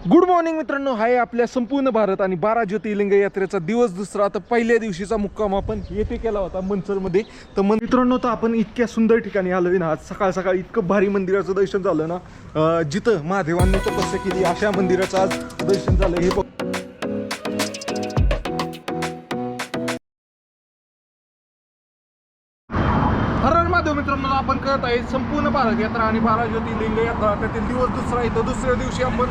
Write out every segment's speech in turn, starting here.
Good morning मित्रांनो, हाय आपल्या संपूर्ण भारत आणि 12 ज्योतिर्लिंग यात्रेचा दिवस दुसरा. तर पहिल्या दिवशीचा मुक्काम आपण येथे केला होता मनसरमध्ये. तर मित्रांनो, तर आपण इतक्या सुंदर ठिकाणी आलोय ना. आज सकाळ सकाळी इतकं भारी मंदिराचं दर्शन झालं ना. जिथं महादेवांनी तपस्या केली अशा मंदिराचं आज दर्शन झालं. हे मित्रांनो, आपण करत आहे संपूर्ण भारत यात्रा आणि 12 ज्योतिर्लिंग यात्रा. त्यातील दिवस दुसरा येतो. दुसऱ्या दिवशी आपण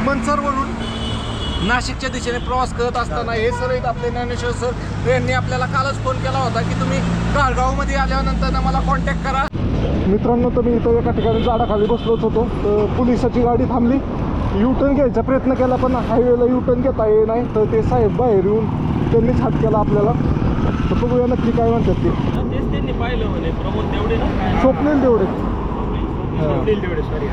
मनसरवरून नाशिकच्या दिशेने प्रवास करत असताना हे सर आहेत आपले ज्ञानेश्वर सर. यांनी आपल्याला कालच फोन केला होता की तुम्ही गाळगावमध्ये आल्यानंतर मला कॉन्टॅक्ट करा. मित्रांनो, तर मी इथं एका ठिकाणी झाडाखाली बसलोच होतो. तर पोलिसाची गाडी थांबली. युटर्न घ्यायचा प्रयत्न केला पण हायवेला युटर्न घेता येत नाही. तर ते साहेब बाहेर येऊन त्यांनीच हात केला आपल्याला. तर बघूया नक्की काय म्हणतात ते. त्यांनी पाहिलं म्हणे प्रमोद देवडे ना, स्वप्नील देवडे. सॉरी,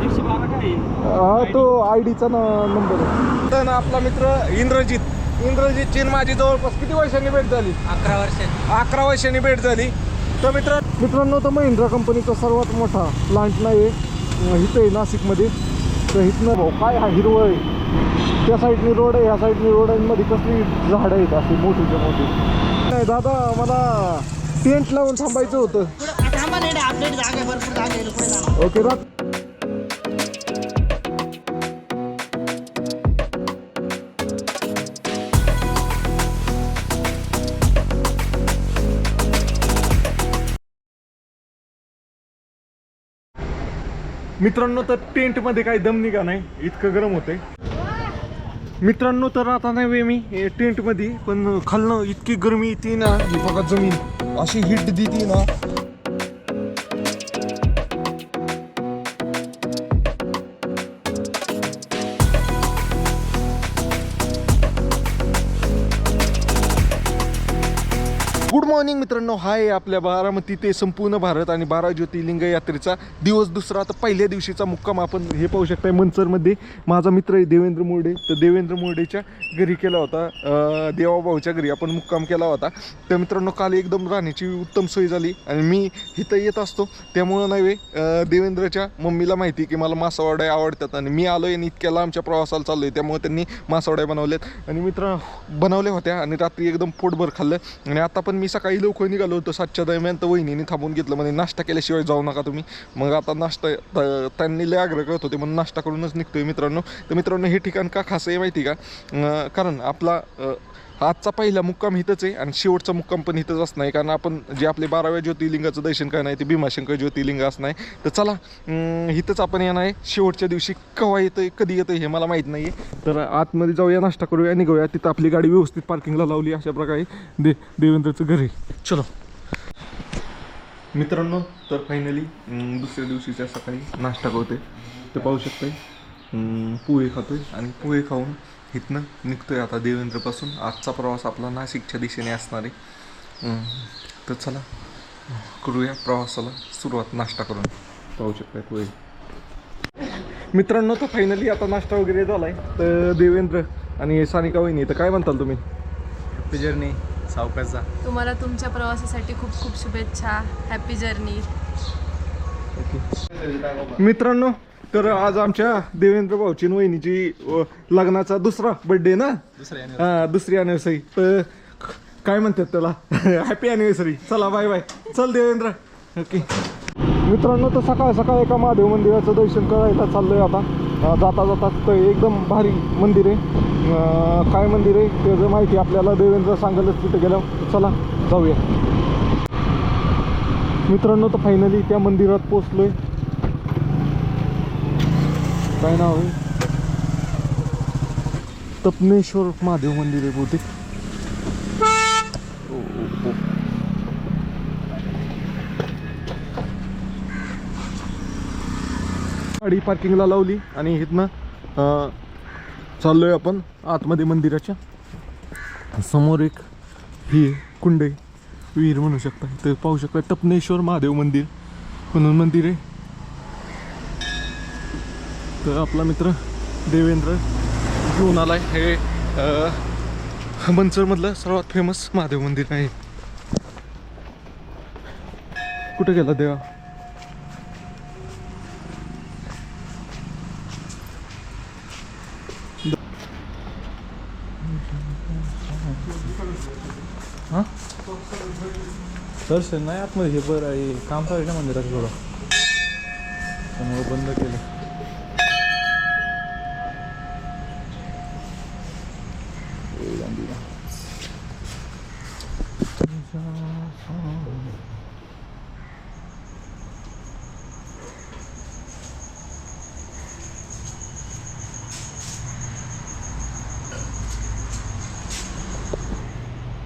112 काय हा, तो आयडीचा नंबर आहे. तर आपला मित्र इंद्रजितची माझी जवळपास किती वर्षांनी भेट झाली? 11 वर्षांनी भेट झाली. तर मित्रांनो, तर महिंद्रा कंपनीचा सर्वात मोठा प्लांट नाही आहे इथं आहे नाशिकमध्ये. तर इथनं भाऊ काय हा हिरवळ आहे. त्या साईडनी रोड आहे, ह्या साईडनी रोड आहे. मध्ये कसली झाडं आहेत अशी मोठीच्या मोठी. नाही दादा, मला टेंट लावून थांबायचं होतं. ओके रात. मित्रांनो, तर टेंटमध्ये काही दम निघा नाही, इतकं गरम होतंय. मित्रांनो, तर आता नाही वे मी टेंटमध्ये, पण खालनं इतकी गरमी येते ना. ही बघा जमीन अशी हिट देते ना. गुड मॉर्निंग मित्रांनो, हाय आपल्या बारामती ते संपूर्ण भारत आणि 12 ज्योतिर्लिंग यात्रेचा दिवस दुसरा. तर पहिल्या दिवशीचा मुक्काम आपण हे पाहू शकताय मनसरमध्ये. माझा मित्र आहे देवेंद्र मोरडे. तर देवेंद्र मोरडेच्या घरी केला होता, देवाभाऊच्या घरी आपण मुक्काम केला होता. तर मित्रांनो, काल एकदम राहण्याची उत्तम सोय झाली. आणि मी इथं येत असतो त्यामुळं नव्हे, देवेंद्रच्या मम्मीला माहिती की मला मासवड्या आवडतात आणि मी आलो आणि इतक्या लांबच्या प्रवासाला चाललो आहे, त्यामुळे त्यांनी मासवड्या बनवल्यात आणि मित्र बनवल्या होत्या. आणि रात्री एकदम पोटभर खाल्लं. आणि आता पण मी सकाळी लवकर निघालो होतो 7च्या दरम्यान. तर वहिनीने थांबून घेतलं, म्हणजे नाश्ता केल्याशिवाय जाऊ नका तुम्ही. मग आता नाश्ता त्यांनी लय आग्रह करत होते म्हणून नाश्ता करूनच निघतोय मित्रांनो. तर मित्रांनो, हे ठिकाण का खास आहे माहिती का? कारण आपला आजचा पहिला मुक्काम इथंच आहे आणि शेवटचा मुक्काम पण इथंच असणार आहे. कारण आपण जे आपले 12व्या ज्योतिर्लिंगाचं दर्शन करणार आहे ते भीमाशंकर ज्योतिर्लिंग असणार आहे. तर चला, इथंच आपण येणार आहे. शेवटच्या दिवशी केव्हा येतं कधी येतं हे मला माहीत नाही आहे. तर आतमध्ये जाऊया, नाश्ता करूया, निघूया. तिथं आपली गाडी व्यवस्थित पार्किंगला लावली. अशा प्रकारे देवेंद्रचं घर आहे. चलो मित्रांनो, तर फायनली दुसऱ्या दिवशीच्या सकाळी नाश्ता करतोय. तर पाहू शकताय पोहे खातोय आणि पोहे खाऊन इथनं निघतोय आता देवेंद्रपासून. आजचा प्रवास आपला नाशिकच्या दिशेने असणार आहे. तर चला करूया प्रवासाला सुरुवात नाश्ता करून. पाहू शकताय पोहे. मित्रांनो, तर फायनली आता नाश्ता वगैरे झाला आहे. तर देवेंद्र आणि सानिका वहिनी, तर काय म्हणताल तुम्ही? हॅपी जर्नी सावकाशचा. तुम्हाला तुमच्या प्रवासासाठी खूप खूप शुभेच्छा. Happy journey. ओके मित्रांनो, तर आज आमच्या देवेंद्र भाऊची वहिनीची लग्नाचा दुसरा बर्थडे ना. दुसरी अॅनिव्हर्सरी. तर काय म्हणतात त्याला? Happy anniversary. चला बाय बाय. चल देवेंद्र. ओके मित्रांनो, तर सकाळ सकाळ एका महादेव मंदिराचं दर्शन करायला चाललोय आता. जाता जाता तर एकदम भारी मंदिर आहे. काय मंदिर आहे त्याचं माहिती आपल्याला देवेंद्र सांगायलाच तिथे गेलं. चला जाऊया मित्रांनो. तर फायनली त्या मंदिरात पोचलोय. काय नाव आहे? तपनेश्वर महादेव मंदिर आहे बहुतेक. गाडी पार्किंगला लावली आणि इथनं चाललोय आपण आतमध्ये मंदिराच्या. समोर एक ही कुंड आहे, विहीर म्हणू शकता. तर पाहू शकता तपनेश्वर महादेव मंदिर म्हणून मंदिर आहे. तर आपला मित्र देवेंद्र घेऊन आलाय. हे मनसरमधलं सर्वात फेमस महादेव मंदिर आहे. कुठे गेला देवा? हां दर्शन नाही आतमध्ये हे बरं आहे काम चालू आहे ना मंदिराचं थोडं त्यामुळे बंद केलं.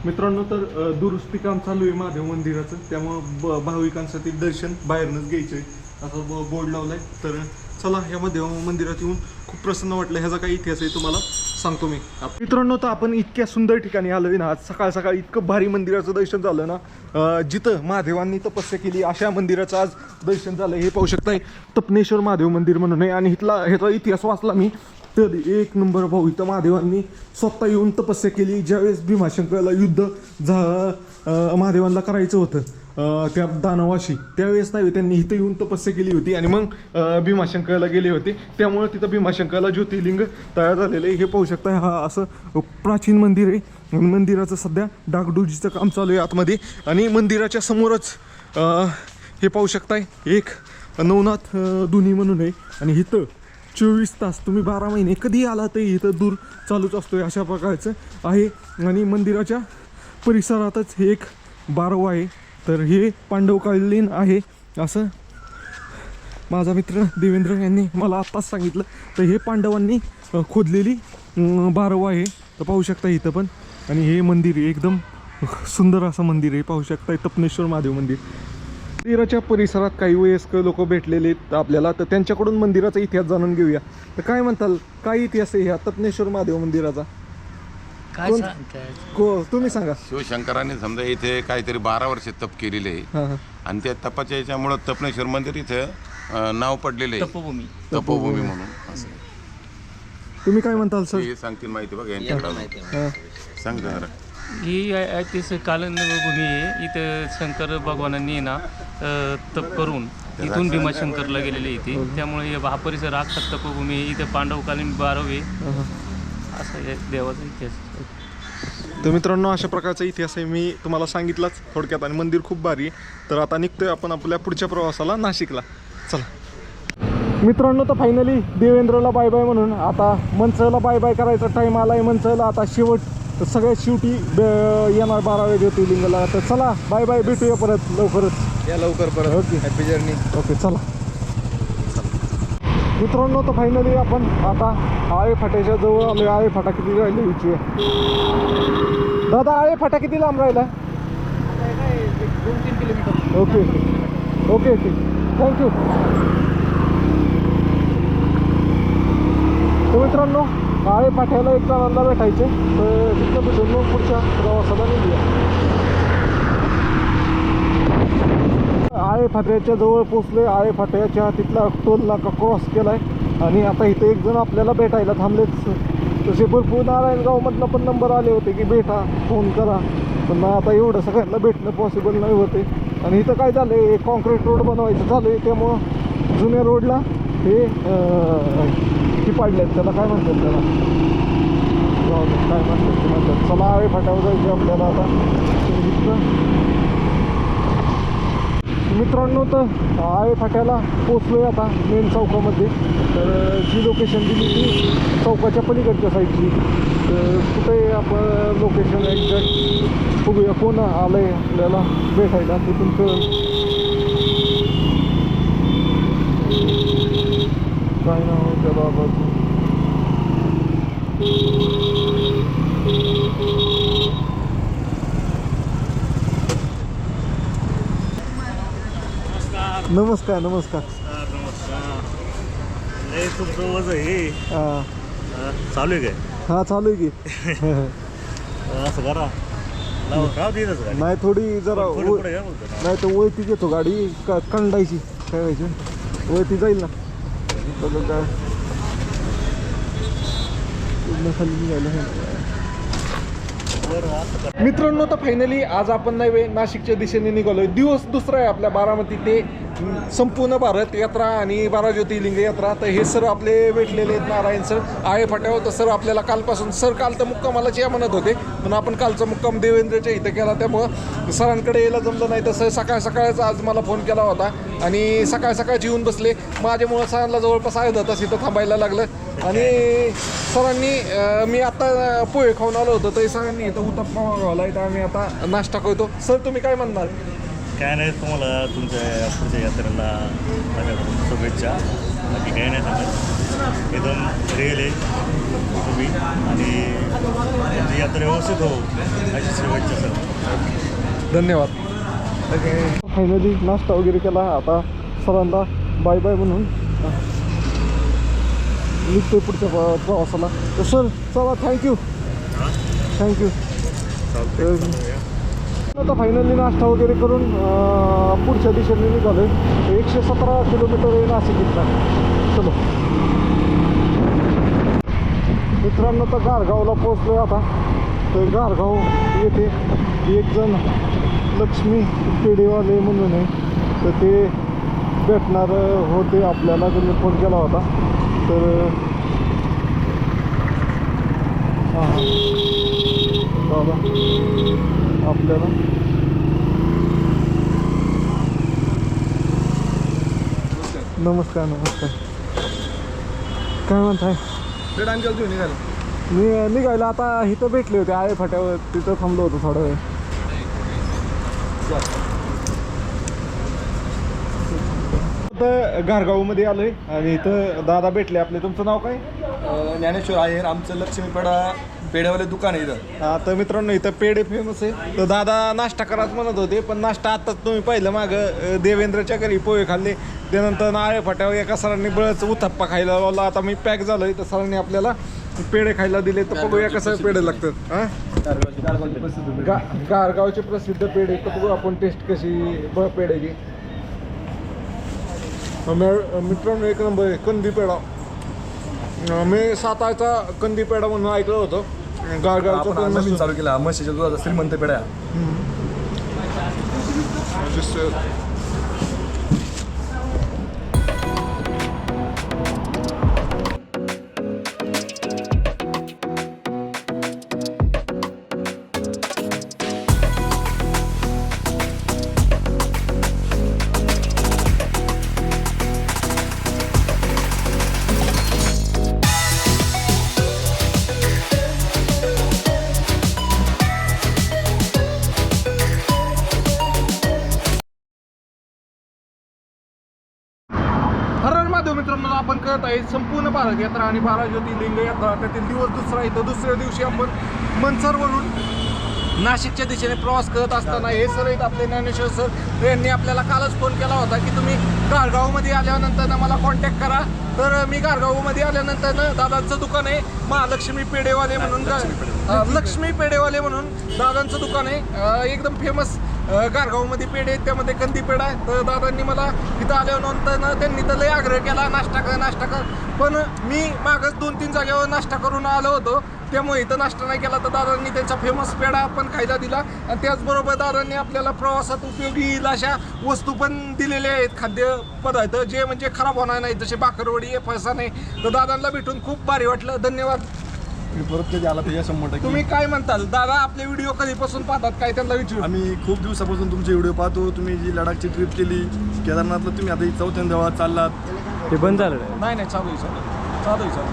मित्रांनो तर दुरुस्ती काम चालू आहे महादेव मंदिराचं, त्यामुळं भाविकांसाठी दर्शन बाहेरनंच घ्यायचं आहे असं बोर्ड लावलाय. तर चला ह्या महादेव मंदिरात येऊन खूप प्रसन्न वाटलं. ह्याचा काही इतिहास आहे तुम्हाला सांगतो मी. मित्रांनो तर आपण इतक्या सुंदर ठिकाणी आलोय ना, आज सकाळ सकाळी इतकं भारी मंदिराचं दर्शन झालं ना, जिथं महादेवांनी तपस्या केली अशा मंदिराचं आज दर्शन झालं. हे पाहू शकताय तपनेश्वर महादेव मंदिर म्हणून आहे आणि ह्याचा इतिहास वाचला मी तर एक नंबर भाऊ. इथं महादेवांनी स्वतः येऊन तपस्या केली. ज्यावेळेस भीमाशंकरला युद्ध महादेवांना करायचं होतं त्या दानवाशी, त्यावेळेस नाही त्यांनी इथं येऊन तपस्या केली होती आणि मग भीमाशंकरला गेले होते. त्यामुळे तिथं भीमाशंकरला ज्योतिर्लिंग तयार झालेलं आहे. हे पाहू शकता हा असं प्राचीन मंदिर आहे. मंदिराचं सध्या डागडुजीचं काम चालू आहे आतमध्ये आणि मंदिराच्या समोरच हे पाहू शकताय एक नवनाथ दुनी म्हणून आहे आणि इथं 24 तास तुम्ही 12 महिने कधी आला तर इथं दूर चालूच असतोय अशा प्रकारचं आहे. आणि मंदिराच्या परिसरातच हे एक बारव आहे. तर हे पांडवकालीन आहे असं माझा मित्र देवेंद्र यांनी मला आत्ताच सांगितलं. तर हे पांडवांनी खोदलेली बारव आहे. तर पाहू शकता इथं पण. आणि हे मंदिर एकदम सुंदर असं मंदिर आहे. पाहू शकता तपनेश्वर महादेव मंदिर. मंदिराच्या परिसरात काही वयस्कर लोक भेटलेले आहेत आपल्याला, तर त्यांच्याकडून मंदिराचा इतिहास जाणून घेऊया. तर काय म्हणताल, काय इतिहास आहे ह्या तपनेश्वर महादेव मंदिराचा? तुम्ही सांगा. शिवशंकरांनी समजा इथे काहीतरी 12 वर्ष तप केलेले आहे आणि त्या तपाच्या याच्यामुळं तपनेश्वर मंदिर इथं नाव पडलेलं आहे तपोभूमी म्हणून. असं तुम्ही काय म्हणताल सर? हे सांगतील माहिती बघा यांच्याकडे सांग जरा. ही ऐतिहासिक कालभूमी आहे. इथं शंकर भगवानांनी ना तप करून इथून भीमाशंकरला गेलेले इथे, त्यामुळे हा परिसर अख्खा तपभूमी आहे. इथं पांडवकालीन बारवे असं आहे देवाचा इतिहास. तर मित्रांनो अशा प्रकारचा इतिहास आहे, मी तुम्हाला सांगितलाच थोडक्यात. आणि मंदिर खूप भारी आहे. तर आता निघतोय आपण आपल्या पुढच्या प्रवासाला नाशिकला. चला मित्रांनो, तर फायनली देवेंद्रला बाय बाय म्हणून आता मनसरला बाय बाय करायचा टाईम आला आहे. मनसरला आता शेवट सगळ्यात शेवटी येणार 12व्या ज्योतिर्लिंगाला. तर चला बाय बाय, भेटूया परत लवकरच. या लवकर परत. Okay, happy journey. ओके चला. मित्रांनो तर फायनली आपण आता आळे फाट्याच्या जवळ आलो. आळे फाटा किती राहिले विचारूया. दादा आळे फाटा किती लांब राहिला? 2-3 kilometre. Okay okay okay thank you. तर मित्रांनो आळे फाट्याला एक जणांना भेटायचे, तर तिथं भेटून मग पुढच्या प्रवासाला निघूया. आळे फाट्याच्या जवळ पोचले. आळे फाट्याच्या तिथला टोल नाका क्रॉस केलाय आणि आता इथे एक जण आपल्याला भेटायला थांबलेच. तसे भरपूर नारायणगावमधनं पण नंबर आले होते की भेटा, फोन करा, पण आता एवढं सगळ्यांना भेटणं पॉसिबल नाही होते. आणि इथं काय झालं आहे, कॉन्क्रीट रोड बनवायचं चालू आहे, त्यामुळं जुन्या रोडला हे पाडलेत, त्याला काय म्हणतात, त्याला काय म्हणतात ते म्हणतात. चला आळे फाट्यावर जायचे आपल्याला आता. मित्रांनो तर आळे फाट्याला पोचलो आहे आता मेन चौकामध्ये. तर जी लोकेशन दिली ती चौकाच्या पलीकडच्या साईडची. तर कुठे आपण लोकेशन एक्झॅक्ट बघूया, कोण आलं आहे आपल्याला भेटायला तिथून कळून. काय नाव त्या बाबाचं? नमस्कार नमस्कार. तुमचं वजन हे चालू आहे काय? हां चालू आहे की. असं करा राव देतच गाडी. नाही थोडी जरा पुढे या बोलतो ना. नाही तर वळती घेतो गाडी कंडायची, काय व्हायचं वळती जाईल ना. बघा काय खाली निघायला. मित्रांनो तर फायनली आज आपण नाशिकच्या दिशेने निघालोय. दिवस दुसरा आहे आपल्या बारामती ते संपूर्ण भारत यात्रा आणि 12 ज्योतिर्लिंग यात्रा. तर हे सर आपले भेटलेले आहेत नारायण सर आळे फाट्यावर. तर सर आपल्याला कालपासून सर काल तर मुक्कामालाच या म्हणत होते, पण आपण कालचा मुक्काम देवेंद्रच्या इथं केला, त्यामुळं सरांकडे यायला जमलं नाही. तसं सकाळच आज मला फोन केला होता आणि सकाळची येऊन बसले. माझ्यामुळं सरांना जवळपास अर्धा तास इथं थांबायला लागलं. आणि सरांनी मी आता पोहे खाऊन आलो होतो, तर सरांनी इथं उत्तप्पा मागवला. इथं आम्ही आता नाश्ता करतो. सर तुम्ही काय म्हणणार? काय नाही, तुम्हाला तुमच्या पुढच्या यात्रेला माझ्याकडून शुभेच्छा. बाकी काही नाही सांगत, एकदम रिअल आहे तुम्ही आणि तुमची यात्रा व्यवस्थित हो अशी शुभेच्छा सर. धन्यवाद. फायनली नाश्ता वगैरे केला. आता सरांना बाय बाय म्हणून निघतोय पुढच्या प्रवासाला. तर सर चला, थँक्यू. आता फायनली नाश्ता वगैरे करून पुढच्या दिशेने निघालो आहे. 117 किलोमीटर आहे नाशिक इथला. चलो मित्रांनो, तर गारगावला पोहोचलो आता. तर गारगाव येथे एक जण लक्ष्मी पेढेवाले म्हणून आहे, तर ते भेटणार होते आपल्याला. त्यांनी फोन केला होता. तर हां दादा आपल्याला नमस्कार. काय म्हणताय? मी निघायला आता इथं भेटले होते आळे फाट्यावर, तिथं थांबलो होतो थोडा वेळ. तर गारगावमध्ये आलोय आणि इथं दादा भेटले आपले. तुमचं नाव काय? ज्ञानेश्वर आहेर. आमचं लक्ष्मीपेढा पेढेवाले दुकान आहे इथं. हा, तर मित्रांनो इथं पेढे फेमस आहे. तर दादा नाश्ता कराच म्हणत होते, पण नाश्ता आत्ताच तुम्ही पाहिलं मागं देवेंद्रच्या घरी पोहे खाल्ले. त्यानंतर नाळे फाट्यावर एका सरांनी बळच उत्तप्पा खायला लावला. आता मी पॅक झालोय, तर सरांनी आपल्याला पेढे खायला दिले. तर बघूया कसं पेढे लागतात. हां, गारगावचे प्रसिद्ध पेढे. तर बघू आपण टेस्ट कशी पेढ्याची. मित्रांनो एक नंबर आहे कंदी पेढा. मी सातारचा कंदी पेढा म्हणून ऐकलं होतं. गारगावचा नवीन चालू केला म्हशीच्या दुधाचा श्रीमंत पेढा. मित्रांनो, आपण करत आहे संपूर्ण भारत यात्रा आणि 12 ज्योतिर्लिंग यात्रा. त्यातील दिवस दुसरा इथं. दुसऱ्या दिवशी आपण मनसरवरून नाशिकच्या दिशेने प्रवास करत असताना हे सर आहेत आपले ज्ञानेश्वर सर. यांनी आपल्याला कालच फोन केला होता की तुम्ही गारगावमध्ये आल्यानंतर मला कॉन्टॅक्ट करा. तर मी गारगावमध्ये आल्यानंतर दादांचं दुकान आहे महालक्ष्मी पेढेवाले म्हणून. लक्ष्मी पेढेवाले म्हणून दादांचं दुकान आहे. एकदम फेमस गारगावमध्ये पेढे आहेत, त्यामध्ये कंदी पेढा आहे. तर दादांनी मला इथं आल्यानंतर त्यांनी तर लय आग्रह केला नाश्ता कर. पण मी मागच 2-3 जागेवर नाश्ता करून आलो होतो, त्यामुळे इथं नाश्ता नाही केला. तर दादांनी त्यांचा फेमस पेढा पण खायला दिला. आणि त्याचबरोबर दादांनी आपल्याला प्रवासात उपयोगी येईल अशा वस्तू पण दिलेल्या आहेत, खाद्यपदार्थ जे म्हणजे खराब होणार नाही, जसे बाकरवडी, फरसाण. तर दादांना भेटून खूप भारी वाटलं. धन्यवाद. परत कधी आला तर 100%. तुम्ही काय म्हणताल दादा? आपले व्हिडिओ कधीपासून पाहतात काय त्यांना विचारू? आम्ही खूप दिवसापासून तुमचे व्हिडिओ पाहतो. तुम्ही जी लडाखची ट्रिप केली केदारनाथला, तुम्ही आता 4थ्यांदा चाललात. ते बंद झालं. नाही चालू आहे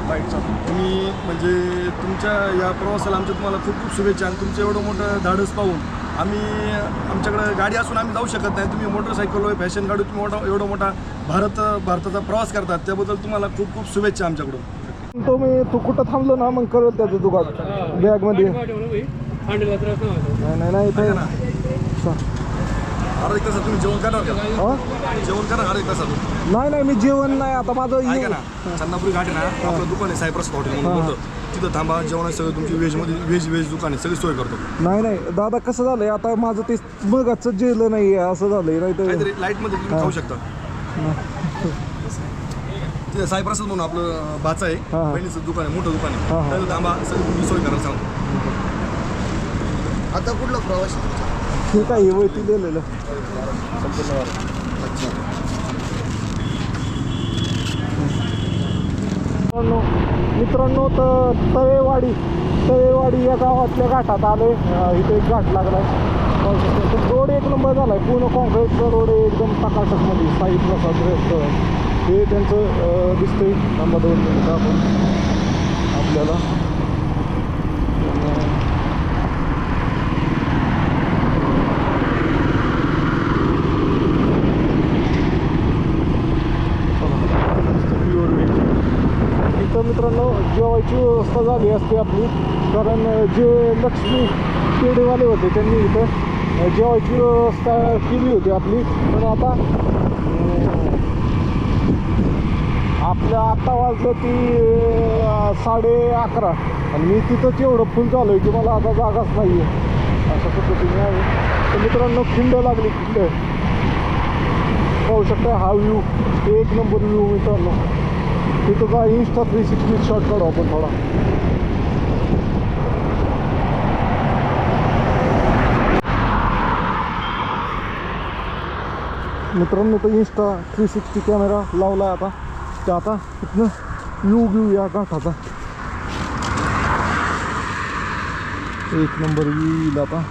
लाईट चालू. तुम्ही म्हणजे तुमच्या या प्रवासाला आमच्या तुम्हाला खूप खूप शुभेच्छा. आणि तुमचं एवढं मोठं धाडस पाहून आमच्याकडे गाडी असून आम्ही जाऊ शकत नाही. तुम्ही मोटरसायकल फॅशन गाडी तुम्ही एवढा मोठा भारताचा प्रवास करतात, त्याबद्दल तुम्हाला खूप खूप शुभेच्छा आमच्याकडून. तू कुठं थांबलो ना मग करत त्याचं दुकान बॅगमध्ये. नाही इथे अर्धा एक तासात तुम्ही जेवण करणार का? जेवण करणार अर्धा एक तासात? नाही मी जेवण नाही आता माझं. ऐका ना, चन्नापुरी घाट आहे ना, आपलं दुकान आहे सायप्रस हॉटेल म्हणून बोलतो. तिथं थांबा, जेवण सगळं तुमची व्हेज दुकान आहे, सगळी सोय करतो. नाही दादा कसं झालंय आता माझं ते मगाचं जेवलं नाही असं झालंय. नाही तर काहीतरी लाईटमध्ये तुम्ही खाऊ शकता. तिथं सायप्रस म्हणून आपलं भाचा आहे, बहिणीचं दुकान आहे, मोठं दुकान आहे. त्याला थांबा, सगळी तुमची सोय करायला सांगतो. आता कुठला प्रवास? ठीक आहे, वैती दिलेलं. अच्छा. मित्रांनो तर तळेवाडी या गावातल्या घाटात आले. इथे एक घाट लागलाय. रोड एक नंबर झालाय, पूर्ण कॉन्क्रीटचा रोड आहे, एकदम टकाटकमध्ये. साई प्रसाद रेस्टॉरंट हे त्यांचं दिसतंय. थांबा 2 मिनिटं आपण आपल्याला इथं मित्रांनो जेवायची व्यवस्था झाली असते आपली, कारण जे लक्ष्मी पेढेवाले होते त्यांनी इथं जेवायची व्यवस्था केली होती आपली. पण आता आत्ता वाजलं ती 11:30 आणि मी तिथंच एवढं फुल झालो आहे की मला आता जागाच नाही आहे. अशा पद्धतीने आहे. तर मित्रांनो खिंड लागली, खिंड पाहू शकता. हा व्ह्यू एक नंबर व्ह्यू मित्रांनो. तिथं जा Insta 360 शॉट काढू आपण थोडा. मित्रांनो तर Insta 360 कॅमेरा लावला आता. तर आता इथनं व्ह्यू घेऊ या घाटाचा. एक नंबर व्ह्यू येईल आता.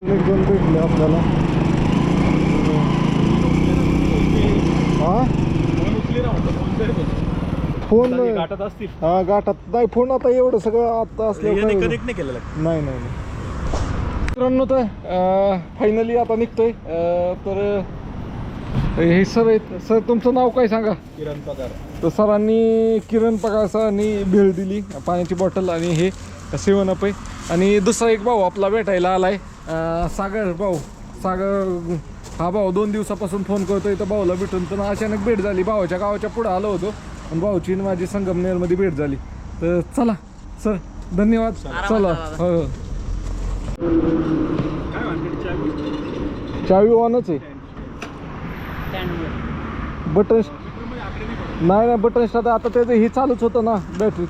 एक 2 भेटले आपल्याला. फोन घाटात असतील. हा घाटात नाही. फोन आता एवढं सगळं आता असलं कनेक्ट नाही केलेला. नाही. मित्रांनो तर फायनली आता निघतोय. तर हे सर आहेत. सर तुमचं नाव काय सांगा? किरण पगार. तर सरांनी किरण पगार सरांनी भेळ दिली, पाण्याची बॉटल आणि हे 7 अप आहे. आणि दुसरा एक भाऊ आपला भेटायला आलाय, सागर भाऊ. हा भाऊ 2 दिवसापासून फोन करतोय. तर भाऊला भेटून तर अचानक भेट झाली. भावाच्या गावाच्या पुढं आलो होतो आणि भाऊची आणि माझी संगमनेरमध्ये भेट झाली. तर चला सर, धन्यवाद. चला. हो चावी ऑनच आहे. बटन नाही बटन स्टार्ट आता त्याचं हे चालूच होतं ना बॅटरी,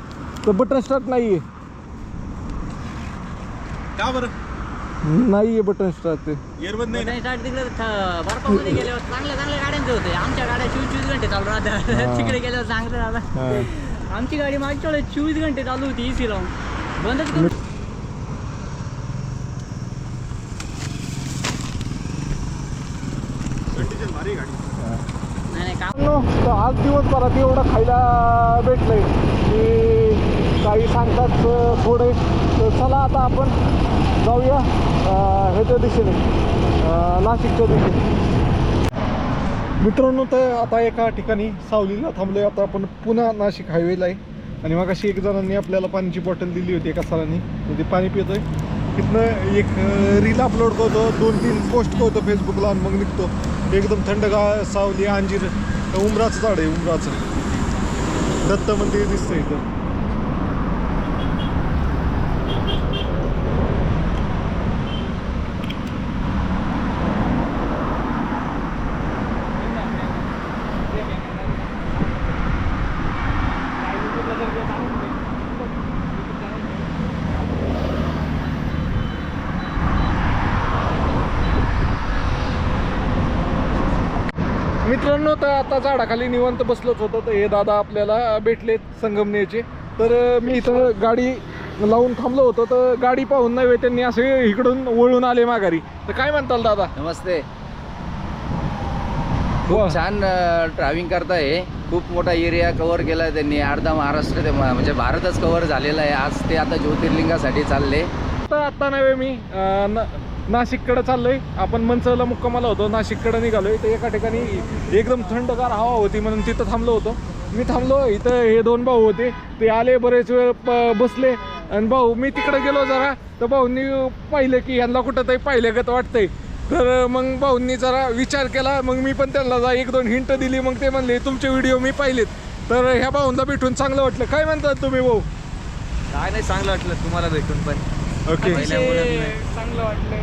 तर बटन स्टार्ट नाही आहे. का बरं नाही आहे बटन स्टार्ट. ते एअरबद नाही. स्टार्ट तिकडे बर्फामध्ये गेल्यावर चांगल्या गाड्यांचे होते. आमच्या गाड्या 24 घंटे चालू राहतात. तिकडे गेल्यावर चांगलं झालं. आमची गाडी मागच्या वेळेस 24 घंटे चालू होती AC लावून. बंदच करू. नाही तर आज दिवसभरात एवढं खायला भेटलंय की काही सांगतात थोडे. तर चला आता आपण जाऊया ह्याच्या दिशेने, नाशिकच्या दिशेने. मित्रांनो तर आता एका ठिकाणी सावलीला थांबलोय. आता आपण पुन्हा नाशिक हायवेला आहे. आणि मग अशी एक जणांनी आपल्याला पाण्याची बॉटल दिली होती एका सरांनी, म्हणजे पाणी पितोय. तिथनं एक रील अपलोड करतो, 2-3 पोस्ट करतो फेसबुकला आणि मग निघतो. एकदम थंडगार सावली, अंजीर, उमराचं झाड आहे, उमराचं. दत्त मंदिर दिसतंय इथं. मित्रांनो तर आता झाडाखाली निवांत बसलोच होतो. तर हे दादा आपल्याला भेटलेत संगमनेरचे. तर मी इथं गाडी लावून थांबलो होतो, तर गाडी पाहून नाही त्यांनी असे इकडून वळून आले माघारी. तर काय म्हणताल दादा? नमस्ते. खूप छान ड्रायव्हिंग करताय. खूप मोठा एरिया कव्हर केला आहे त्यांनी. अर्धा महाराष्ट्र म्हणजे भारतच कव्हर झालेला आहे. आज ते आता ज्योतिर्लिंगासाठी चालले. आता नव्हे मी नाशिककडे चाललोय. आपण मंचरला मुक्कामाला होतो, नाशिककडे निघालोय. तर एका ठिकाणी एकदम थंडगार हवा होती म्हणून तिथं थांबलो होतो. मी थांबलो इथं. हे 2 भाऊ होते, ते आले, बरेच वेळ बसले. आणि भाऊ मी तिकडे गेलो जरा, तर भाऊंनी पाहिलं की यांना कुठं तरी पाहिल्यागत वाटतंय. तर मग भाऊंनी जरा विचार केला. मग मी पण त्यांना 1-2 हिंट दिली. मग ते म्हणले तुमचे व्हिडिओ मी पाहिलेत. तर ह्या भाऊंना भेटून चांगलं वाटलं. काय म्हणतात तुम्ही भाऊ? काय नाही, चांगलं वाटलं तुम्हाला भेटून पण. ओके, चांगलं वाटलं.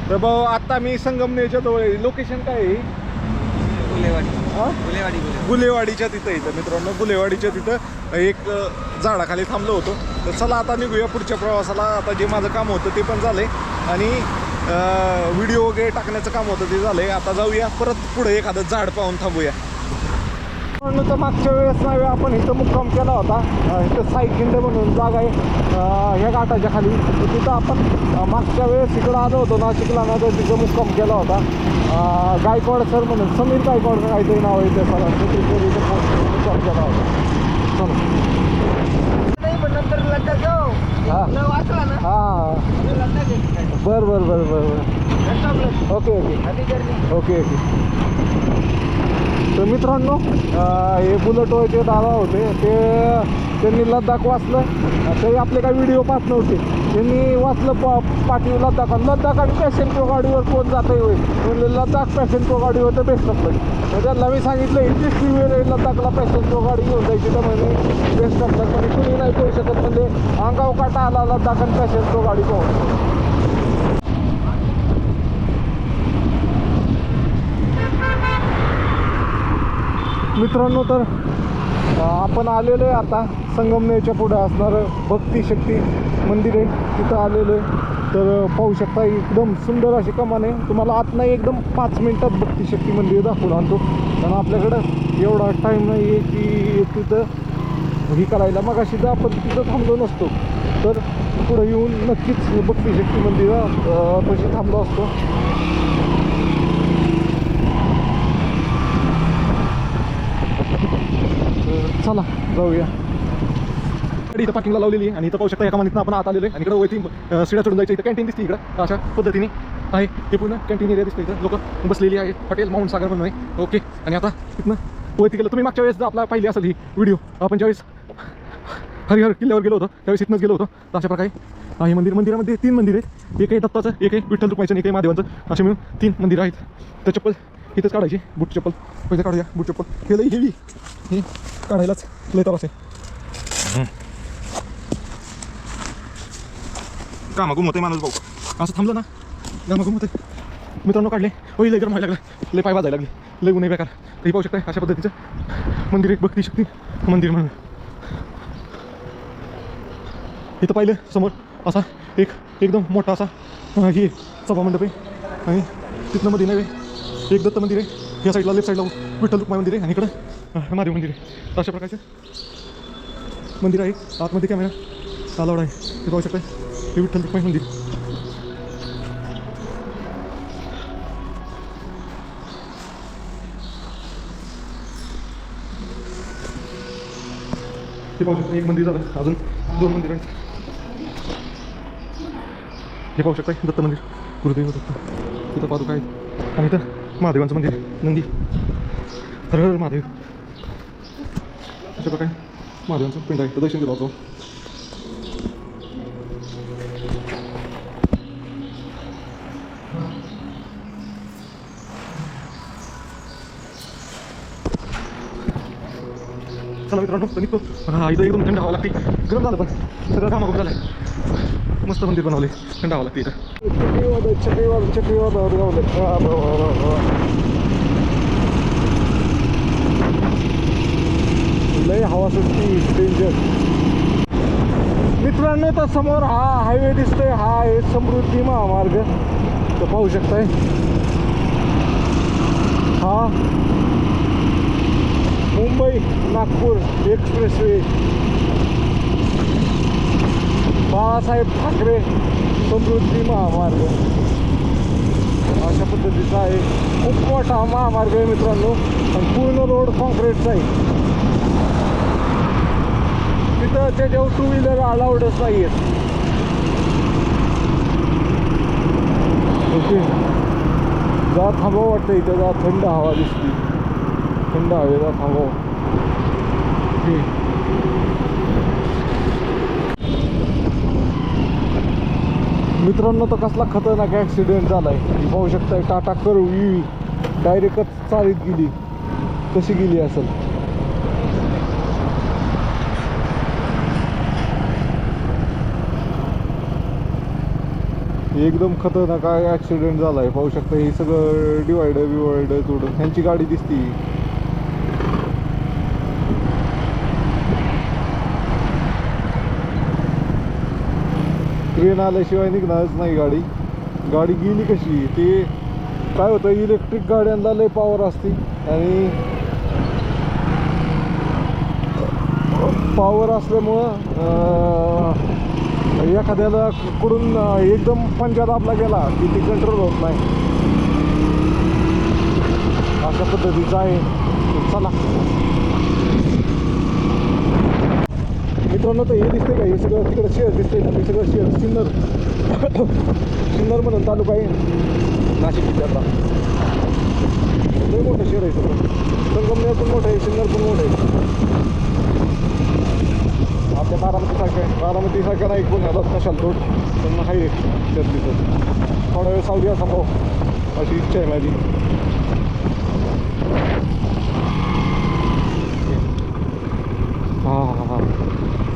तर भाऊ आता मी संगमनेरच्या जवळ. लोकेशन काय आहे? गुलेवाडीच्या तिथं. इथं मित्रांनो गुलेवाडीच्या तिथं एक झाडाखाली थांबलो होतो. तर चला आता निघूया पुढच्या प्रवासाला. आता जे माझं काम होतं ते पण झालंय आणि व्हिडिओ वगैरे टाकण्याचं काम होतं ते झालंय. आता जाऊया परत पुढे एखादं झाड पाहून थांबूया. तर मागच्या वेळेस नाही आपण इथं मुक्काम केला होता. इथं साईखिंड म्हणून जागा आहे ह्या घाटाच्या खाली. तर तिथं आपण मागच्या वेळेस इकडं आलो होतो नाशिकला ना, तर तिथं मुक्काम केला होता. गायकवाड सर म्हणून, समीर गायकवाड काहीतरी नाव आहे त्या सरांचं. तिथे इथं मुक्काम केला होता. चलो हां बरं बरं बरं बरं बरं. Okay okay okay okay. तर मित्रांनो हे बुलेटवरचे दादा होते, त्यांनी लद्दाख वाचलं. तरी आपले काही व्हिडिओ पाहत नव्हते. त्यांनी वाचलं पाठीव लद्दाख आणि पॅशन प्रो गाडीवर कोण जातं होईल म्हणजे लद्दाख पॅशन प्रो गाडीवर तर बेस्ट असलं. तर त्यांना मी सांगितलं इंटरेस्टिंग वेळ आहे लद्दाखला पॅशन प्रो गाडी घेऊन जायची. तर म्हणजे बेस्ट असलं. म्हणजे कुणी नाही करू शकत. म्हणजे अंगाव काटा आला लद्दाख आणि पॅशन प्रो गाडी पाहून. मित्रांनो तर आपण आलेलो आहे आता संगमनेरच्या पुढे असणारं भक्ती शक्ती मंदिर आहे, तिथं आलेलो आहे. तर पाहू शकता एकदम सुंदर अशी कमान आहे. तुम्हाला आत नाही एकदम 5 मिनिटात भक्ती शक्ती मंदिर दाखवून आणतो. कारण आपल्याकडं एवढा टाईम नाही आहे की तिथं ही करायला. मग अशी आपण तिथं थांबलो नसतो तर पुढं येऊन नक्कीच भक्ती शक्ती मंदिर तशी थांबलो असतो. चला जाऊया. गाडी इथं पार्किंगला लावलेली आहे आणि इथं पाहू शकता एका मानितनं आपण आत आलेलो आहे. आणि इकडं वरती शिड्या चढून जायचं. इथं कॅन्टीन दिसते इकडं अशा पद्धतीने आहे. हे पूर्ण कॅन्टीन एरिया दिसतं. इथं लोक बसलेली आहे. हॉटेल माउंट सागर म्हणून आहे. ओके. आणि आता इथनं वरती गेलं. तुम्ही मागच्या वेळेस आपला पाहिली असेल ही व्हिडिओ, आपण ज्यावेळेस हरिहर किल्ल्यावर गेलो होतो त्यावेळेस इथनंच गेलो होतो. तर अशा प्रकारे आहे मंदिरामध्ये 3 मंदिर आहेत. एक आहे दत्ताचं, एक आहे विठ्ठल रुक्माईचं, एक आहे महादेवांचं. असे मिळून 3 मंदिरं आहेत. तर चप्पल इथंच काढायची. बूट चप्पल पहिले काढूया. बूट चप्पल हे लई हेवी, हे काढायलाच लय त्रास आहे. कामागुम होते माणूस भाऊ. असं थांबलं ना कामागुम होते. मित्रांनो काढले. होई लय गरम व्हायला लागलं, लय पाय वाजायला लागले, लय गुन्हे बेकार. तरी पाहू शकता अशा पद्धतीचं मंदिर एक भक्ती शक्ती मंदिर म्हणून. इथं पाहिलं समोर असा एक एकदम मोठा असा हे सभामंडप आहे. आणि तिथनं मध्ये नव्हे एक दत्त मंदिर आहे. या साईडला लेफ्ट साईडला विठ्ठल रुक्माई मंदिर आहे आणि इकडं महादेव मंदिर आहे. अशा प्रकारचं मंदिर आहे. आतमध्ये कॅमेरा अलाउड आहे. ते पाहू शकता हे विठ्ठल रुक्माई मंदिर. ते पाहू शकता एक मंदिर झालं, अजून 2 मंदिर आहेत. हे पाहू शकता दत्त मंदिर, गुरुदेव दत्त. इथं पादुका आहेत आणि इथं महादेवांचं मंदिर नंदी. हर हर महादेव. अशा प्रकारे महादेवांचं पिंड आहे. तर दर्शन घेतो आपण. चला मित्रांनो तर निघतो. हा इथं एकदम थंड हवा लागते. गरम झालं पण सगळं कामागून झालं आहे. मस्त मंदिर बनवले, थंड हवा लागते इथं. चक्रीवादळ लय हवा सुटती डेंजर. मित्रांनो तर समोर हा हायवे दिसतोय. हा आहे समृद्धी महामार्ग. तर पाहू शकताय हा मुंबई नागपूर एक्सप्रेसवे. बाळासाहेब ठाकरे समृद्धी महामार्ग अशा पद्धतीचा आहे. खूप मोठा महामार्ग आहे मित्रांनो. आणि पूर्ण रोड कॉन्क्रीटचा आहे. तिथं त्याच्यावर 2 व्हीलर अलाउडच नाही आहेत. ओके, जा थांबावं वाटतं इथं, जा थंड हवा दिसते, थंड हवेला थांबावं. ओके. मित्रांनो, तर कसला खतरनाक ॲक्सिडेंट झाला आहे. पाहू शकताय टाटा कर्व डायरेक्टच चालीत गेली. कशी गेली असेल. एकदम खतरनाक ॲक्सिडेंट झाला आहे. पाहू शकता हे सगळं डिवायडर जोडून ह्यांची गाडी दिसती. ट्रेन आल्याशिवाय निघणारच नाही गाडी. गाडी गेली कशी. ते काय होतं, इलेक्ट्रिक गाड्यांना लय पॉवर असते आणि पॉवर असल्यामुळं एखाद्याला कडून एकदम पंजा दाबला गेला की ती कंट्रोल होत नाही. अशा पद्धतीचं आहे. चला मित्रांनो, तर हे दिसते का, हे सगळं तिकडं शहर दिसते ना, ते सगळं शहर सिन्नर म्हणून तालुका आहे नाशिक जिल्ह्यातला. लय मोठं शहर आहे सगळं. संगमनेर पण मोठं आहे, सिन्नर पण मोठं आहे. आपल्या बारामतीसारख्या नाही कोण आलाच नशाल तोड, पण आहे तिथं. थोडा वेळ सावली थांबाव अशी इच्छा आहे माझी. हां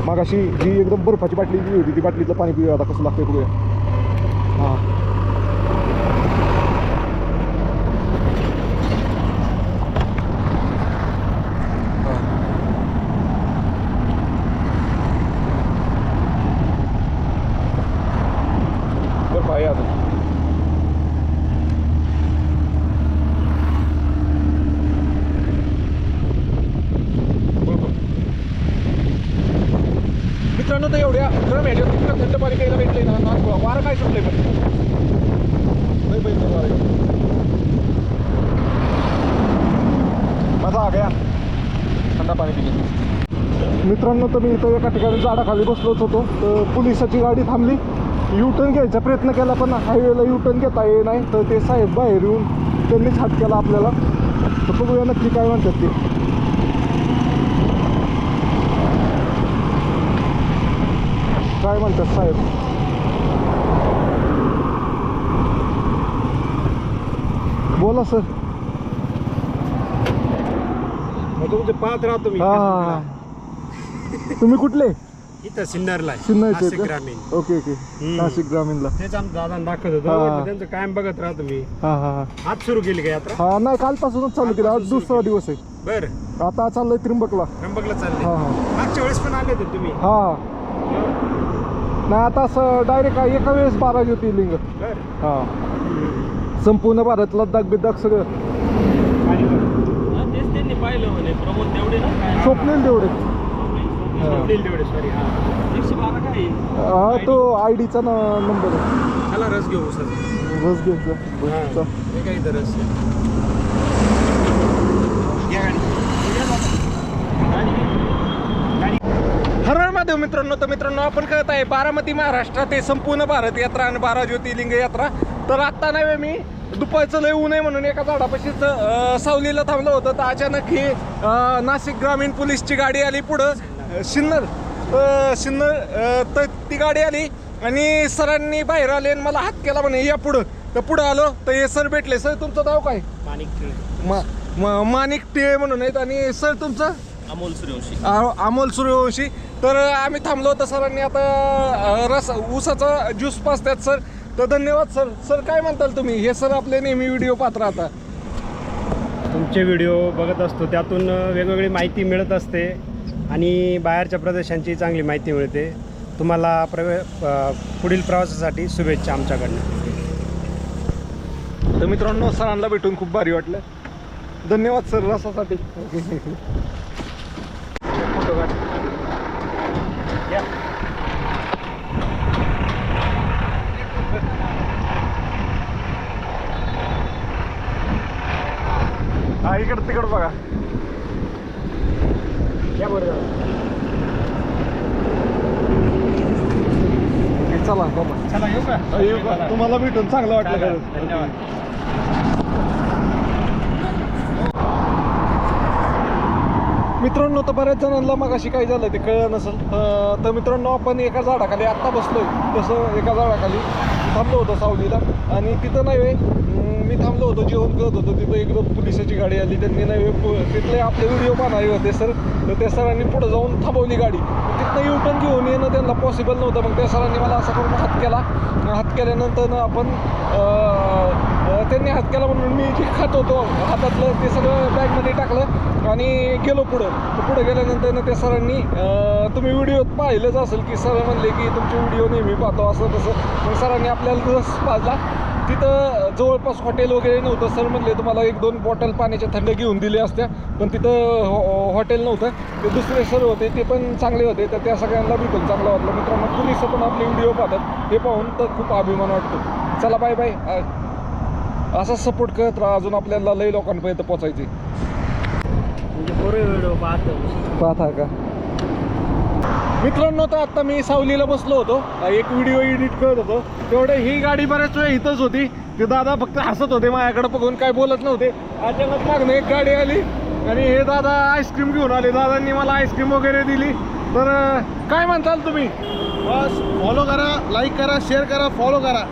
मग अशी जी एकदम बर्फाची बाटली जी होती, ती बाटलीतलं पाणी पिऊया आता, कसं लागतं बघूया. हां बर्फ आहे आता. मित्रांनो, तर एवढ्या गरम ह्याच्यात तिकडं थंड पाणी घ्यायला भेटलंय ना. वारं काय सुटलंय पण नाही पाहिजे वारं. मजा आ गया थंड पाणी पिणे. मित्रांनो, तर मी इथं एका ठिकाणी झाडाखाली बसलोच होतो, तर पोलिसाची गाडी थांबली. युटर्न घ्यायचा प्रयत्न केला पण हायवेला युटर्न घेता ये नाही. तर ते साहेब बाहेर येऊन त्यांनीच हात केला आपल्याला. तर बघूया नक्की काय म्हणतात ते. काय म्हणतात साहेब. बोला सर. तुमचे पाहत राहतो मी. हां तुम्ही कुठले. इथं सिन्नरला आहे. सिन्नरचे नाशिक का? ग्रामीण. ओके नाशिक ग्रामीणला. तेच आमचं दादा दाखवत होतो. हा. त्यांचं कायम बघत राहतो मी. हां आज सुरू केली का यात्रा. हां नाही, कालपासूनच चालू केलं. आज दुसरा दिवस आहे. बरं, आता चाललंय त्र्यंबकला. त्र्यंबकला चालले. हां मागच्या वेळेस पण आले होते तुम्ही. हां नाही, आता असं डायरेक्ट एका वेळेस 12 ज्योतिर्लिंग. बरं. हां संपूर्ण भारत, लद्दाख बिद्दाख सगळं. तेच त्यांनी पाहिलं म्हणे प्रमोद तेवढे ना काय स्वप्नील तेवढे. तेवढे सॉरी. हा 112 काय हा तो आयडीचा नंबर आहे. चला रस घेऊ सर. बस घ्यायचा. हे काही तर रस हर हर महादेव. मित्रांनो, तर मित्रांनो आपण कळत आहे बारामती महाराष्ट्रात आहे संपूर्ण भारत यात्रा आणि 12 ज्योतिर्लिंग यात्रा. तर आत्ता नव्हे, मी दुपारचं लय ऊन आहे म्हणून एका झाडापाशीच सावलीला थांबलं होतं. तर अचानक ही नाशिक ग्रामीण पोलीसची गाडी आली पुढं. सिन्नर तर ती गाडी आली आणि सरांनी बाहेर आले आणि मला हात केला म्हणे या पुढं. तर पुढं आलो तर हे सर भेटले. सर तुमचं नाव काय. माणिक टिळे म्हणून आहेत. आणि सर तुमचं अमोल सूर्यवंशी. अमोल सूर्यवंशी. तर आम्ही थांबलो होतो. सरांनी आता ऊसाचा ज्यूस पाजतात सर. तर धन्यवाद सर. सर काय म्हणताल तुम्ही. हे सर आपले नेहमी व्हिडिओ पाहत राहता. तुमचे व्हिडिओ बघत असतो, त्यातून वेगवेगळी माहिती मिळत असते आणि बाहेरच्या प्रदेशांची चांगली माहिती मिळते. तुम्हाला पुढील प्रवासासाठी शुभेच्छा आमच्याकडनं. तर मित्रांनो, सरांना भेटून खूप भारी वाटलं. धन्यवाद सर रसासाठी. फोटो काढ. हा इकडं तिकडं बघा. या बरं चला बाबा, चला येऊ का? येऊ का? तुम्हाला भेटून चांगलं वाटलं का? धन्यवाद. मित्रांनो, तर बऱ्याच जणांना मग अशी काय झालं ते कळलं नसेल. तर मित्रांनो, आपण एका झाडाखाली आत्ता बसलोय. तसं एका झाडाखाली थांबलो होतो सावलीला, आणि तिथं नाही वे मी थांबलो होतो, जेवण करत होतो. तिथं एकदम पोलिसाची गाडी आली. त्यांनी नाही तिथले आपले व्हिडिओ बनावे होते सर, तर त्या सरांनी पुढे जाऊन थांबवली गाडी. तिथनं युटर्न घेऊन येणं त्यांना पॉसिबल नव्हतं. मग त्या सरांनी मला असा करून हात केला. हात केल्यानंतर आपण त्यांनी हात केला म्हणून मी जे खात होतो हातातलं ते सगळं बॅगमध्ये टाकलं आणि गेलो पुढं. तर पुढं गेल्यानंतर त्या सरांनी तुम्ही व्हिडिओ पाहिलंच असेल की सर म्हणले की तुमचे व्हिडिओ नेहमी पाहतो असं तसं. मग सरांनी आपल्याला रस पाजला. तिथं जवळपास हॉटेल वगैरे नव्हतं. सर म्हणले तुम्हाला 1-2 बॉटल पाण्याच्या थंड घेऊन दिले असत्या, पण तिथं हॉटेल नव्हतं. ते दुसरे सर होते, ते पण चांगले होते. तर त्या सगळ्यांना भेटून चांगलं वाटलं. मित्रांनो, पोलिस पण आपले व्हिडिओ पाहतात, हे पाहून तर खूप अभिमान वाटतो. चला बाय बाय. असा सपोर्ट करत राहा, अजून आपल्याला लई लोकांपर्यंत पोचायचे. व्हिडिओ पाहता का मित्रांनो? तर आता मी सावलीला बसलो होतो, एक व्हिडिओ एडिट करत होतो. तेवढे ही गाडी बऱ्याच वेळ इथंच होती. ते दादा फक्त हसत होते माझ्याकडे बघून, काय बोलत नव्हते. अचानक मागणं एक गाडी आली आणि हे दादा आईस्क्रीम घेऊन आले. दादांनी मला आईस्क्रीम वगैरे दिली. तर काय म्हणताल तुम्ही? बस फॉलो करा, लाईक करा, शेअर करा, फॉलो करा.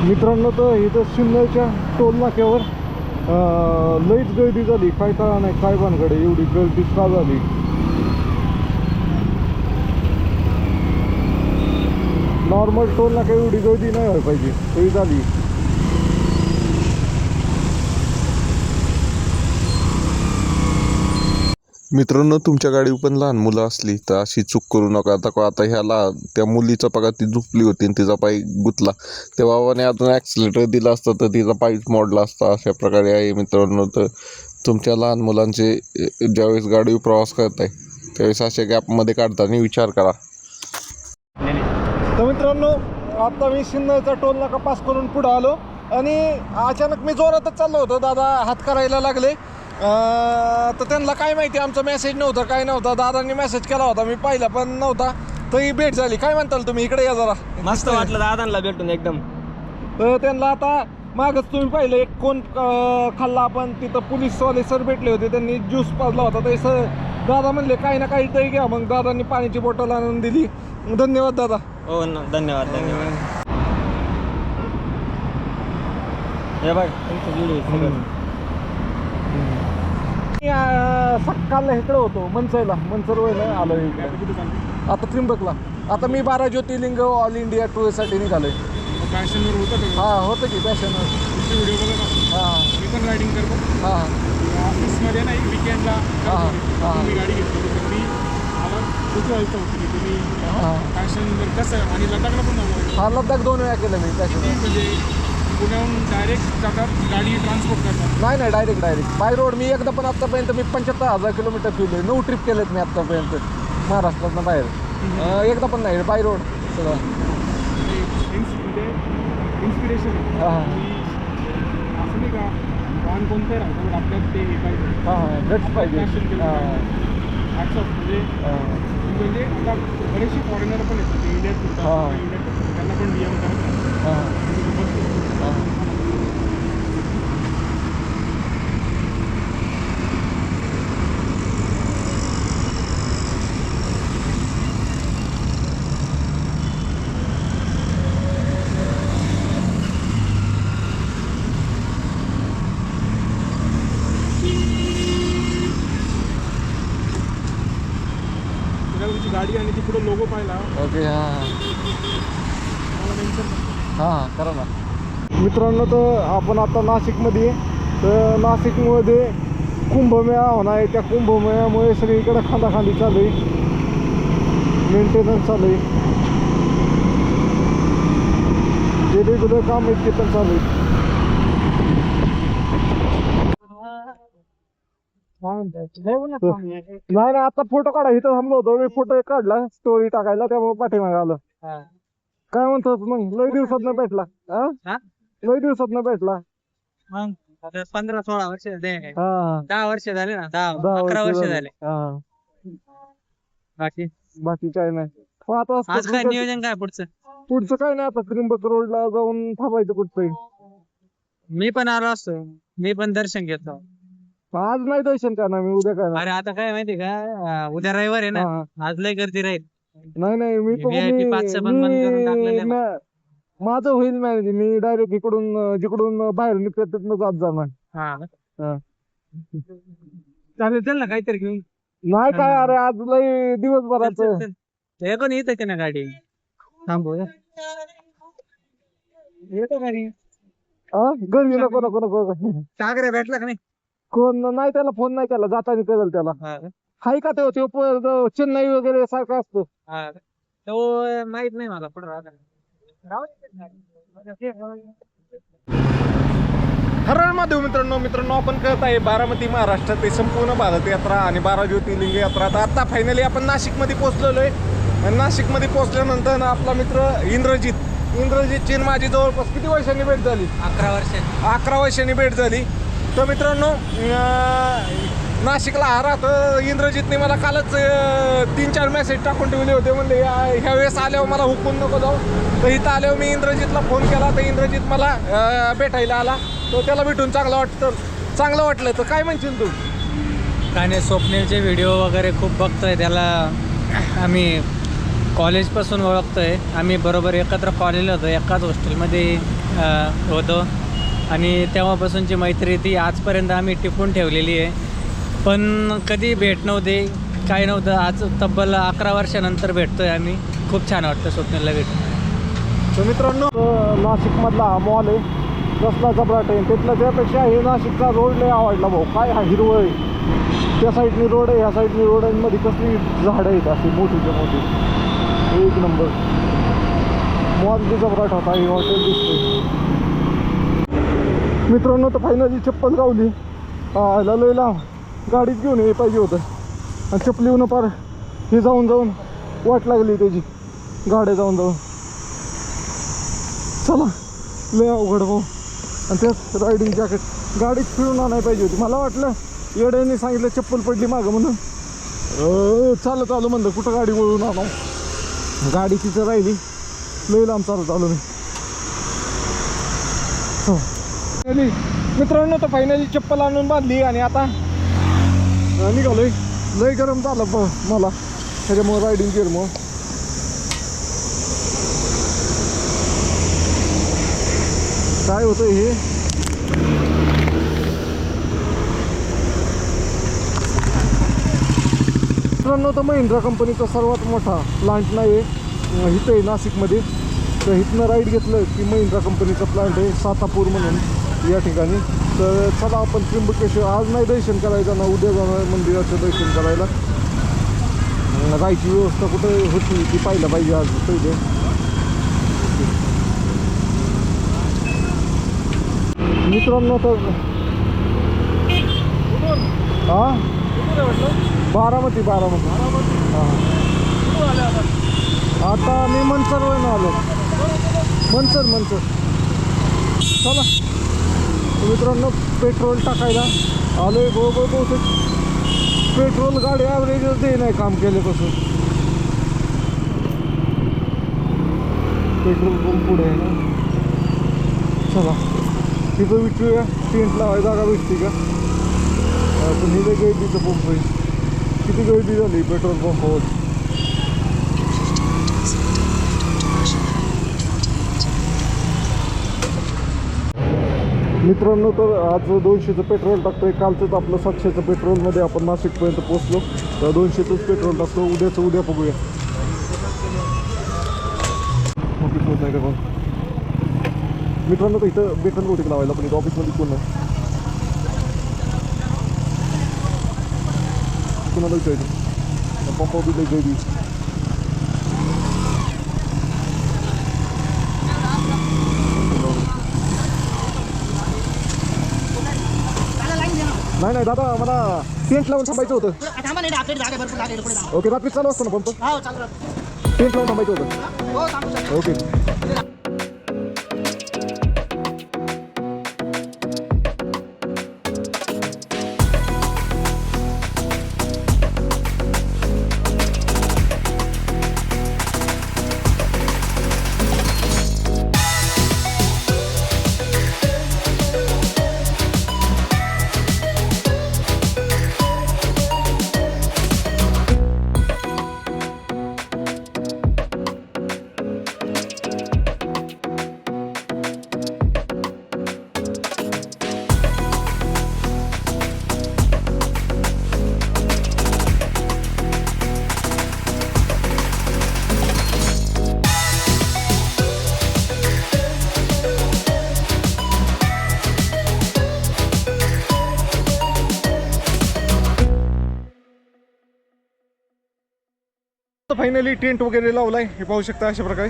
मित्रांनो, तर इथं सिन्नरच्या टोल नाक्यावर लईच गर्दी झाली. काय कळा नाही काय भानगड आहे, एवढी गर्दी का झाली? नॉर्मल टोल नाका एवढी गर्दी नाही व्हायला पाहिजे, तरी झाली. मित्रांनो, तुमच्या गाडीवर पण लहान मुलं असली तर अशी चूक करू नका. आता ह्याला त्या मुलीचा पगा ती झोपली होती आणि तिचा पाय गुतला. त्या बाबाने अजून ॲक्सिलेटर दिला असता तर तिचा पायच मोडला असता. अशा प्रकारे आहे मित्रांनो. तर तुमच्या लहान मुलांचे ज्यावेळेस गाडीवर प्रवास करताय त्यावेळेस अशा गॅपमध्ये काढताना विचार करा. तर मित्रांनो, आता मी सिन्नरचा टोल नाका पास करून पुढं आलो आणि अचानक मी जोरातच चाललो होतो. दादा हात करायला लागले. तर त्यांना काय माहिती आमचा मेसेज नव्हता, काय नव्हता. दादांनी मेसेज केला होता, मी पाहिला पण नव्हता. तरी भेट झाली. काय म्हणताल तुम्ही? इकडे या जरा. मस्त वाटलं दादांना भेटून एकदम. तर त्यांना आता मागच तुम्ही पाहिलं एक कोण खाल्ला आपण, तिथं पोलीसवाले सर भेटले होते. त्यांनी ज्यूस पाजला होता. ते सर दादा म्हणले काही ना काहीतरी घ्या. मग दादांनी पाण्याची बॉटल आणून दिली. धन्यवाद दादा. हो ना, धन्यवाद धन्यवाद. हे बघ तुमचं व्हिडिओ. सकाळला इकडे होतो मनसरला, मनसर वयला आलो आता त्रिंबकला. आता मी 12 ज्योतिर्लिंग ऑल इंडिया टूरसाठी निघालोय. पॅशनवर होतं का? हां, होतं की पॅशनवर. तुमचे व्हिडिओ बघत असतो. हां मी पण रायडिंग करतो. हां ऑफिसमध्ये ना एक विकेंडला हां. मी गाडी घेतली होती. तर ती मला कुतूहलतं होतं की तुम्ही पॅशनवर कसं आहे, आणि लडाखला पण जाऊ. हां, लद्दाख 2 वेळा केलं मी पॅशनवर. म्हणजे पुण्याहून डायरेक्ट जातात, गाडी ट्रान्सपोर्ट करतात? नाही डायरेक्ट बाय रोड. मी एकदा पण आत्तापर्यंत मी 75,000 किलोमीटर फिरलोय. 9 ट्रिप केलेत मी आत्तापर्यंत महाराष्ट्रातनं बाहेर. एकदा पण नाही, बाय रोड सगळं. म्हणजे इन्स्पिरेशन हां असं नाही का, वाहन कोणतं राहतं पण आपल्यात ते पाहिजे. हां, गट्स पाहिजे. म्हणजे आता बरेचसे फॉरेनर पण येतात ते इंडियात फिरतात, त्यांना पण नियम करतात. तुमची गाडी आणि तिकडं लोगो पाहिला. ओके. हां करा ना. मित्रांनो, तर आपण आता नाशिकमध्ये आहे. तर नाशिकमध्ये कुंभमेळा होणार आहे. त्या कुंभमेळ्यामुळे सगळीकडे खांदाखांदी चालू आहे, मेंटेनन्स चालू आहे. जे रेग्युलर काम आहेत ते पण चालू आहे. नाही आता फोटो काढा. इथं थांबलो होतो मी, फोटो काढला स्टोरी टाकायला, त्यामुळे पाठीमागे आलं. काय म्हणतो मग? लय दिवसात न भेटला. लय दिवसात न भेटला. 15-16 वर्ष झाले. 10 वर्ष झाले ना. 11 वर्ष झाले. बाकी काय नाही. 5 वाजता आज काय नियोजन काय पुढचं? पुढचं काय नाही, आता त्र्यंबक रोडला जाऊन थांबायचं कुठतंही. मी पण आलो असतो, मी पण दर्शन घेतो. आज नाही दर्शन करणार मी, उद्या काय अरे आता काय माहिती का, उद्या रविवार आहे ना, आज लय गर्दी राहील. नाही नाही मी VIP 5चं पण बंद करून टाकलेलं आहे. माझं होईल मॅनेज. मी डायरेक्ट इकडून जिकडून बाहेर निघतात तिथनं जात जाणार. हा. चालेल, चल ना काहीतरी घेऊन. नाही काय अरे आज लय दिवसभराचं. ते कोण येतं ना गाडी थांबू येतो गाडी. घरी नको नको नको. सागरे भेटला का नाही? कोण नाही, त्याला फोन नाही केला, जाताना कळेल त्याला. हाय का तो चेन्नई वगैरे सारखा असतो. तो माहित नाही मला पुढे राहता. हर हर महादेव मित्रांनो आपण करत आहे बारामती महाराष्ट्रात संपूर्ण भारत यात्रा आणि 12 ज्योतिर्लिंग यात्रा. आता फायनली आपण नाशिकमध्ये पोहोचलेलो आहे. आणि नाशिकमध्ये पोहोचल्यानंतर आपला मित्र इंद्रजितची माझी जवळपास किती वर्षांनी भेट झाली? 11 वर्षांनी भेट झाली. तर मित्रांनो नाशिकला राहतं इंद्रजितने मला कालच 3-4 मेसेज टाकून ठेवले होते. म्हणले ह्या वेळेस आल्यावर मला हुकून नको जाऊ. तर इथं आल्यावर मी इंद्रजितला फोन केला, तर इंद्रजित मला भेटायला आला. तो त्याला भेटून चांगलं वाटलं. तर काय म्हणशील तू? काय नाही, स्वप्नीलचे व्हिडिओ वगैरे खूप बघतोय. त्याला आम्ही कॉलेजपासून ओळखतोय. आम्ही बरोबर एकत्र कॉलेजला होतो, एकाच हॉस्टेलमध्ये होतो. आणि तेव्हापासूनची मैत्री ती आजपर्यंत आम्ही टिपून ठेवलेली आहे. पण कधी भेट नव्हते, काय नव्हतं. आज तब्बल 11 वर्षानंतर भेटतोय आम्ही. खूप छान वाटतं स्वप्नीलला भेटून. तर मित्रांनो नाशिकमधला हा मॉल आहे, कसला जबराट आहे. तिथलं त्यापेक्षा हे नाशिकचा रोड लय आवडला भाऊ. काय हा हिरवळ आहे, त्या साईडनी रोड आहे, ह्या साईडनी रोड आहे, मध्ये कसली झाडं आहेत अशी मोठीच्या मोठी. एक नंबर मॉल बी जबराट होता. हे हॉटेल दिसतंय मित्रांनो. तर फायनली चप्पल गावली. लय लांब गाडीत घेऊन ये पाहिजे होतं. आणि चप्पलीहून पार हे जाऊन वाट लागली त्याची, गाड्या जाऊन चला लय अवघड भाऊ. आणि त्यात रायडिंग जॅकेट गाडीत फिरून आणायला पाहिजे होती. मला वाटलं येड्याने सांगितलं चप्पल पडली मागं म्हणून चालत आलो म्हणलं कुठं गाडी वळून आणावं. गाडी तिथं राहिली, लय लांब चालत आलो मी. मित्रांनो तर फायनली चप्पल आणून बांधली आणि आता निघालोय. लय गरम झालं मला त्याच्यामुळे रायडिंग केलं. मग काय होतं हे मित्रांनो, तर महिंद्रा कंपनीचा सर्वात मोठा प्लांट नाही आहे इथं आहे नाशिकमध्ये. तर इथनं राईड घेतलं की महिंद्रा कंपनीचा प्लांट आहे सातापूर म्हणून या ठिकाणी. तर चला आपण त्र्यंबकेश्वर आज नाही दर्शन करायचं ना, उद्या जाणार मंदिराचं दर्शन करायला. राहायची व्यवस्था कुठे होती ती पाहिलं पाहिजे आज पहिले. मित्रांनो तर बारामती हां. आता मी मनसरवरून आलो. मनसर चला मित्रांनो पेट्रोल टाकायला आलोय. बहुतेक पेट्रोल गाडी ॲव्हरेजच दे नाही काम केल्यापासून. पेट्रोल पंप पुढे आहे ना. चला तिथं विचारूया टेंट लावायला जागा भेटते का. पण हे गर्दीचं पंप आहे, किती गर्दी झाली पेट्रोल पंपावर. मित्रांनो तर आज 200चं पेट्रोल टाकतोय. कालचंच आपलं 700चं पेट्रोलमध्ये आपण नाशिकपर्यंत पोहोचलो. तर 200चंच पेट्रोल टाकतो. उद्याचं उद्या बघूया. ऑफिस होत नाही का कोण मित्रांनो. तर इथं बेटन रोटी लावायला पण इथं ऑफिसमध्ये कोण नाही. कुणाला विचारायचं पंपा बी लई गर्दी. नाही दादा मला टेंट लावून थांबायचं होतं. ओके रात्री चालू असतो ना पंप. टेंट लावून थांबायचं होतं. ओके फायनली टेंट वगैरे लावलाय, हे पाहू शकता अशा प्रकारे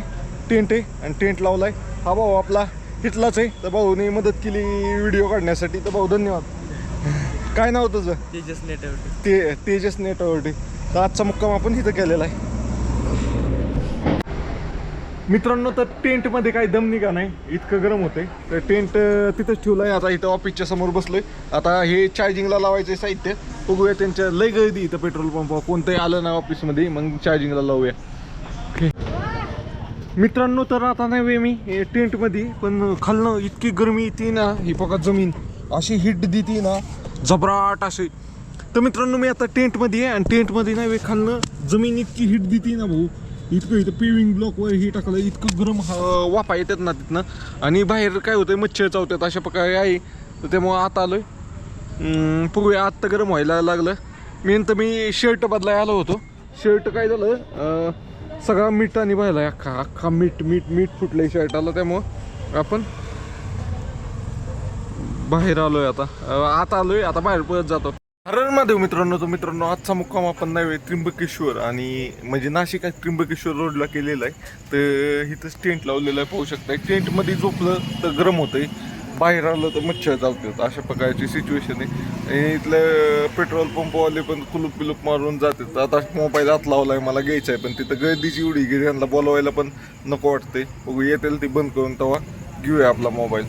टेंट आहे आणि टेंट लावलाय. हा भाऊ आपला हिटलाच आहे, तर भाऊने मदत केली व्हिडिओ काढण्यासाठी, तर भाऊ धन्यवाद. काय नाव तुझं? तेजस नेटवर्टी. तर आजचा मुक्काम आपण इथं केलेला आहे मित्रांनो. तर टेंटमध्ये काही दम निघा नाही, इतकं गरम होतंय. तर टेंट तिथंच ठेवलं आहे. आता इथं ऑफिसच्या समोर बसलोय. आता हे चार्जिंगला लावायचं साहित्य बघूया. त्यांच्या लय गर्दी इथं पेट्रोल पंपावर, कोणतंही आलं ना ऑफिसमध्ये मग चार्जिंगला लावूया. ओके मित्रांनो, तर आता नाही वे मी टेंटमध्ये, पण खालनं इतकी गरमी येते ना, ही बघा जमीन अशी हिट देते ना जबराट अशी. तर मित्रांनो मी आता टेंटमध्ये आहे आणि टेंटमध्ये नाही वे खालनं जमीन इतकी हिट देते ना भाऊ, इतकं इथं पेविंग ब्लॉकवर हे टाकलं, इतकं गरम वाफा येतात ना तिथनं. आणि बाहेर काय होतं मच्छर चावतात अशा प्रकारे आहे. तर त्यामुळं आता आलोय. बघूया आत्ता गरम व्हायला लागलं. मी शर्ट बदलायला आलो होतो. शर्ट काय झालं सगळा मिठाने व्हायला, अख्खा मीठ फुटलंय शर्टाला. त्यामुळं आपण बाहेर आलोय. आता आलोय, आता बाहेर पळत जातो. हर महादेव मित्रांनो. तर मित्रांनो आजचा मुक्काम आपण नाही त्र्यंबकेश्वर आणि म्हणजे नाशिक त्र्यंबकेश्वर रोडला केलेला आहे. तर इथंच टेंट लावलेलं आहे, पाहू शकता. टेंटमध्ये झोपलं तर गरम होतंय, बाहेर आलं तर मच्छर चावतात, अशा प्रकारची सिच्युएशन आहे. आणि इथलं पेट्रोल पंपवाले पण कुलूप मारून जातात. आता मोबाईल हात लावला आहे, मला घ्यायचा आहे, पण तिथं गर्दीची एवढी की त्यांना बोलवायला पण नको वाटते. बघू येतील ते बंद करून तेव्हा घेऊया आपला मोबाईल.